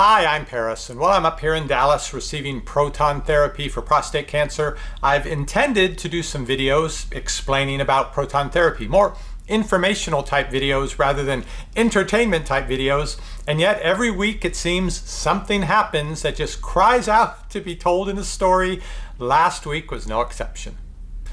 Hi, I'm Paris, and while I'm up here in Dallas receiving proton therapy for prostate cancer, I've intended to do some videos explaining about proton therapy, more informational type videos rather than entertainment type videos, and yet every week it seems something happens that just cries out to be told in a story. Last week was no exception.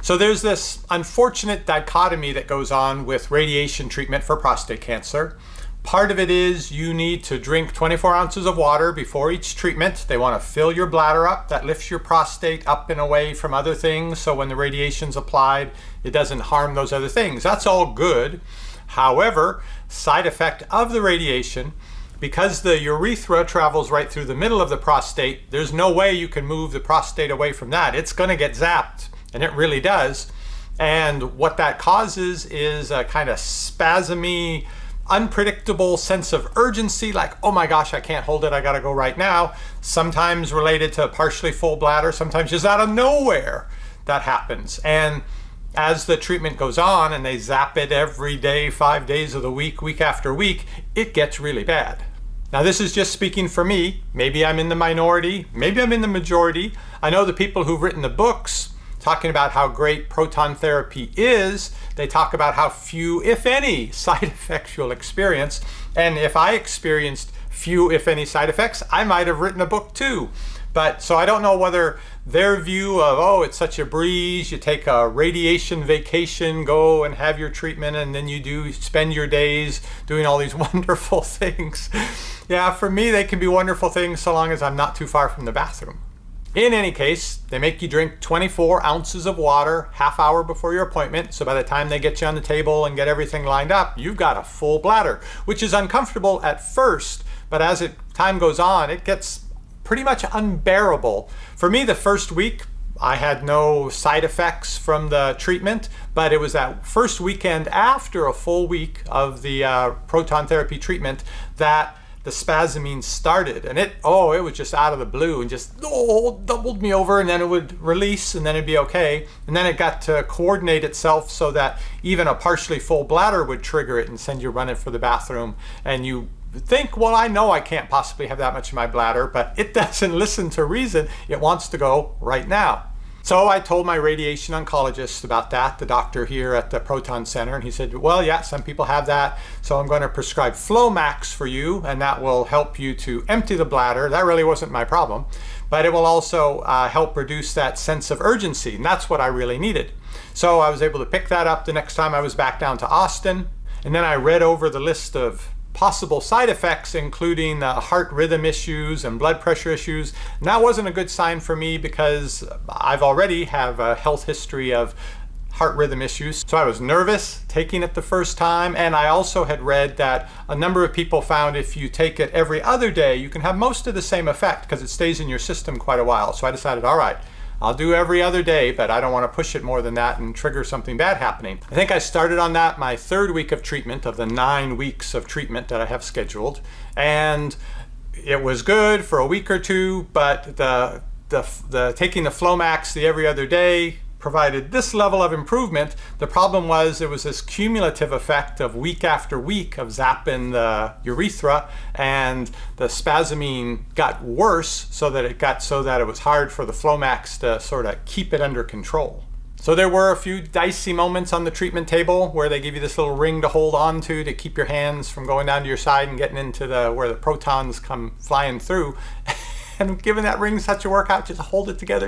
So there's this unfortunate dichotomy that goes on with radiation treatment for prostate cancer. Part of it is you need to drink 24 ounces of water before each treatment. They want to fill your bladder up. That lifts your prostate up and away from other things, so when the radiation's applied, it doesn't harm those other things. That's all good. However, side effect of the radiation, because the urethra travels right through the middle of the prostate, there's no way you can move the prostate away from that. It's going to get zapped, and it really does. And what that causes is a kind of spasmy, unpredictable sense of urgency, like, oh my gosh, I can't hold it, I gotta go right now. Sometimes related to partially full bladder, sometimes just out of nowhere that happens. And as the treatment goes on and they zap it every day, 5 days of the week, week after week, it gets really bad. Now this is just speaking for me. Maybe I'm in the minority, maybe I'm in the majority. I know the people who've written the books talking about how great proton therapy is. They talk about how few, if any, side effects you'll experience. And if I experienced few, if any, side effects, I might have written a book too. But so I don't know whether their view of, oh, it's such a breeze, you take a radiation vacation, go and have your treatment, and then you do spend your days doing all these wonderful things. Yeah, for me, they can be wonderful things so long as I'm not too far from the bathroom. In any case, they make you drink 24 ounces of water half hour before your appointment. So by the time they get you on the table and get everything lined up, you've got a full bladder, which is uncomfortable at first. But as time goes on, it gets pretty much unbearable. For me, the first week, I had no side effects from the treatment, but it was that first weekend after a full week of the proton therapy treatment that the spasming started, and it was just out of the blue and just doubled me over, and then it would release and then it'd be okay. And then it got to coordinate itself so that even a partially full bladder would trigger it and send you running for the bathroom. And you think, well, I know I can't possibly have that much in my bladder, but it doesn't listen to reason. It wants to go right now. So I told my radiation oncologist about that, the doctor here at the Proton Center, and he said, well, yeah, some people have that, so I'm going to prescribe Flomax for you, and that will help you to empty the bladder. That really wasn't my problem, but it will also help reduce that sense of urgency, and that's what I really needed. So I was able to pick that up the next time I was back down to Austin, and then I read over the list of possible side effects, including heart rhythm issues and blood pressure issues. And that wasn't a good sign for me because I've already have a health history of heart rhythm issues. So I was nervous taking it the first time, and I also had read that a number of people found if you take it every other day, you can have most of the same effect because it stays in your system quite a while. So I decided, all right, I'll do every other day, but I don't want to push it more than that and trigger something bad happening. I think I started on that my third week of treatment of the 9 weeks of treatment that I have scheduled. And it was good for a week or two, but the taking the Flomax the every other day provided this level of improvement. The problem was there was this cumulative effect of week after week of zapping the urethra, and the spasming got worse so that it was hard for the Flomax to sort of keep it under control. So there were a few dicey moments on the treatment table where they give you this little ring to hold on to keep your hands from going down to your side and getting into where the protons come flying through. And given that ring such a workout, just hold it together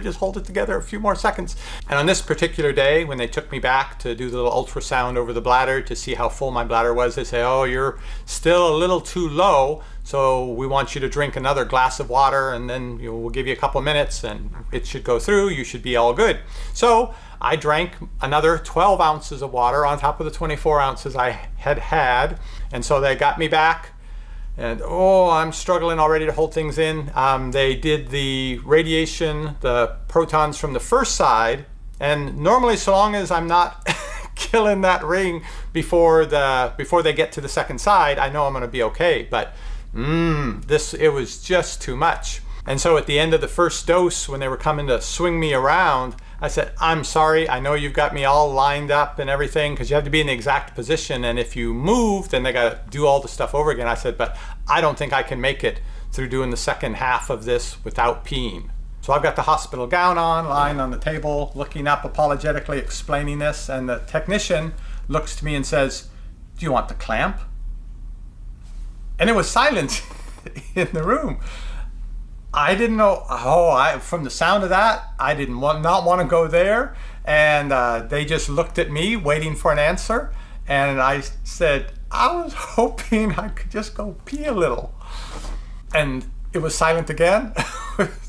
a few more seconds. And on this particular day, when they took me back to do the little ultrasound over the bladder to see how full my bladder was, they say, oh, you're still a little too low, so we want you to drink another glass of water, and then we'll give you a couple minutes and it should go through, you should be all good. So I drank another 12 ounces of water on top of the 24 ounces I had, and so they got me back. And I'm struggling already to hold things in. They did the radiation, the protons from the first side, and normally so long as I'm not killing that ring before they get to the second side, I know I'm gonna be okay, but it was just too much. And so at the end of the first dose, when they were coming to swing me around, I said, I'm sorry, I know you've got me all lined up and everything, because you have to be in the exact position, and if you move, then they got to do all the stuff over again. I said, but I don't think I can make it through doing the second half of this without peeing. So I've got the hospital gown on, lying on the table, looking up apologetically, explaining this, and the technician looks to me and says, "Do you want the clamp?" And it was silent in the room. I didn't know, from the sound of that, I didn't not want to go there. And they just looked at me waiting for an answer. And I said, "I was hoping I could just go pee a little." And it was silent again.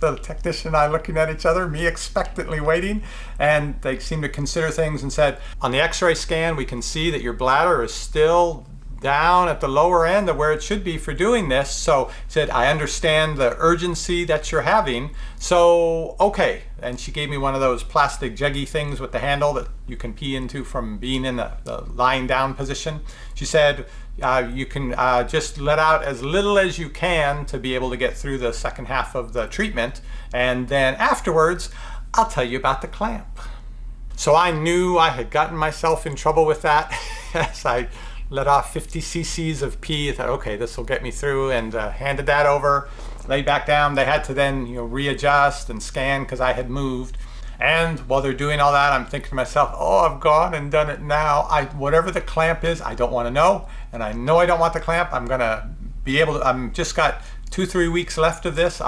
The technician and I looking at each other, me expectantly waiting. And they seemed to consider things and said, "On the x-ray scan, we can see that your bladder is still down at the lower end of where it should be for doing this." So he said, "I understand the urgency that you're having. So, okay." And she gave me one of those plastic juggy things with the handle that you can pee into from being in the lying down position. She said, "You can just let out as little as you can to be able to get through the second half of the treatment. And then afterwards, I'll tell you about the clamp." So I knew I had gotten myself in trouble with that as I let off 50 cc's of pee. I thought, okay, this will get me through, and handed that over, laid back down. They had to then readjust and scan because I had moved. And while they're doing all that, I'm thinking to myself, oh, I've gone and done it now. Whatever the clamp is, I don't want to know. And I know I don't want the clamp. I'm going to be able to, I'm just got 2-3 weeks left of this.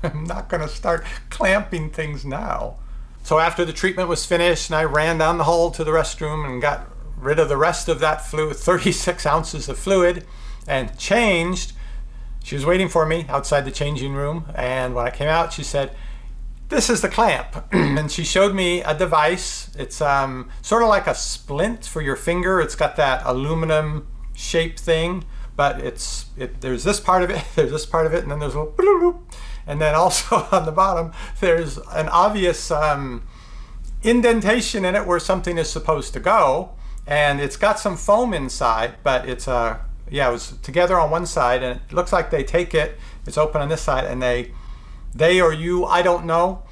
I'm not going to start clamping things now. So after the treatment was finished, and I ran down the hall to the restroom and got rid of the rest of that fluid, 36 ounces of fluid, and changed. She was waiting for me outside the changing room, and when I came out, she said, "This is the clamp." And she showed me a device. It's sort of like a splint for your finger. It's got that aluminum shaped thing, but there's this part of it, there's this part of it, and then there's a little bloop, and then also on the bottom there's an obvious indentation in it where something is supposed to go. And it's got some foam inside, but it was together on one side, and it looks like they take it, it's open on this side, and they or you, I don't know,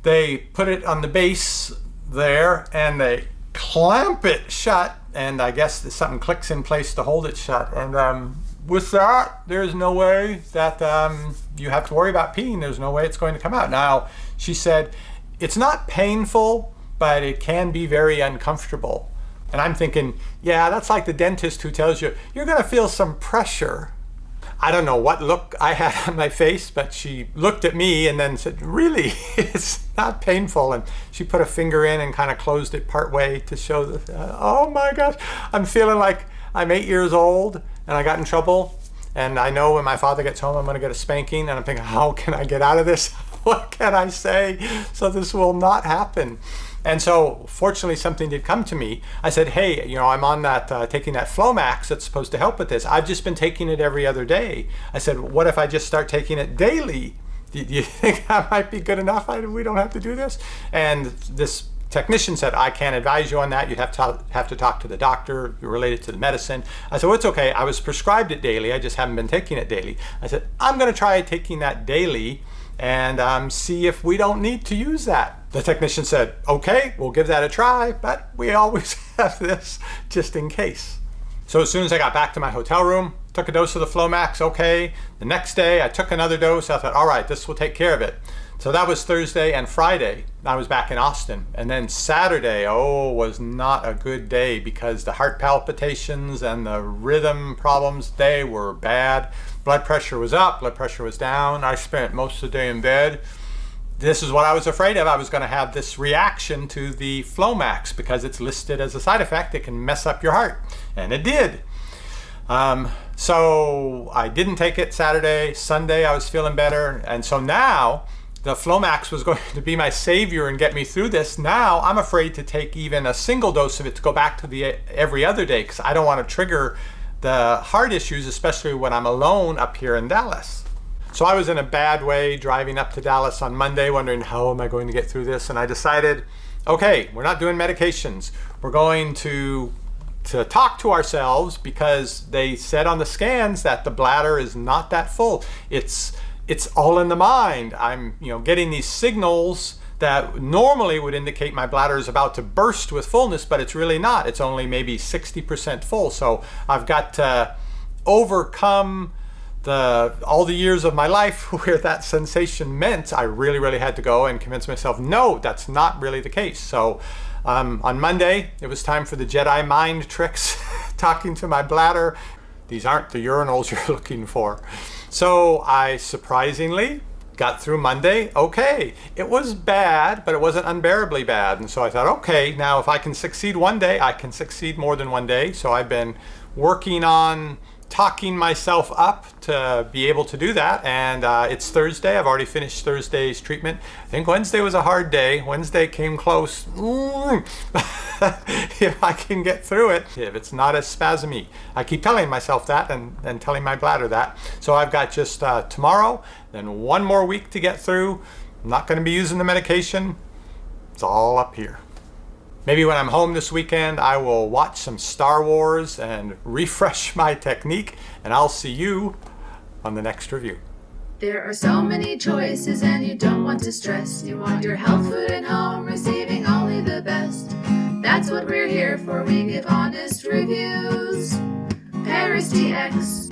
they put it on the base there, and they clamp it shut, and I guess something clicks in place to hold it shut. And with that, there's no way that you have to worry about peeing. There's no way it's going to come out. Now, she said, it's not painful, but it can be very uncomfortable. And I'm thinking, yeah, that's like the dentist who tells you, you're going to feel some pressure. I don't know what look I had on my face, but she looked at me and then said, "Really? It's not painful." And she put a finger in and kind of closed it part way to show oh my gosh, I'm feeling like I'm 8 years old and I got in trouble. And I know when my father gets home, I'm going to get a spanking. And I'm thinking, how can I get out of this? What can I say so this will not happen? And so fortunately something did come to me. I said, "Hey, I'm on that, taking that Flomax that's supposed to help with this. I've just been taking it every other day." I said, "What if I just start taking it daily? Do you think that might be good enough? We don't have to do this?" And this technician said, "I can't advise you on that. You'd have to talk to the doctor related to the medicine." I said, "Well, it's okay. I was prescribed it daily. I just haven't been taking it daily." I said, "I'm going to try taking that daily and see if we don't need to use that." The technician said, "Okay, we'll give that a try, but we always have this just in case." So as soon as I got back to my hotel room, took a dose of the Flomax, okay. The next day I took another dose. I thought, all right, this will take care of it. So that was Thursday, and Friday I was back in Austin. And then Saturday, was not a good day because the heart palpitations and the rhythm problems, they were bad. Blood pressure was up, blood pressure was down. I spent most of the day in bed. This is what I was afraid of. I was going to have this reaction to the Flomax because it's listed as a side effect. It can mess up your heart, and it did. So I didn't take it Saturday. Sunday I was feeling better, and so now the Flomax was going to be my savior and get me through this. Now I'm afraid to take even a single dose of it to go back to the every other day because I don't want to trigger the heart issues, especially when I'm alone up here in Dallas. So I was in a bad way driving up to Dallas on Monday wondering, how am I going to get through this? And I decided, okay, we're not doing medications. We're going to talk to ourselves because they said on the scans that the bladder is not that full. It's all in the mind. I'm getting these signals that normally would indicate my bladder is about to burst with fullness, but it's really not. It's only maybe 60% full. So I've got to overcome all the years of my life where that sensation meant I really had to go and convince myself, no, that's not really the case. So on Monday, it was time for the Jedi mind tricks, talking to my bladder. These aren't the urinals you're looking for. So I surprisingly got through Monday okay. It was bad, but it wasn't unbearably bad. And so I thought, okay, now if I can succeed one day, I can succeed more than one day. So I've been working on talking myself up to be able to do that. And it's Thursday. I've already finished Thursday's treatment. I think Wednesday was a hard day. Wednesday came close. If I can get through it, if it's not as spasmy. I keep telling myself that and telling my bladder that. So I've got just tomorrow, then one more week to get through. I'm not going to be using the medication. It's all up here. Maybe when I'm home this weekend, I will watch some Star Wars and refresh my technique, and I'll see you on the next review. There are so many choices and you don't want to stress. You want your health food at home, receiving only the best. That's what we're here for. We give honest reviews. parristx.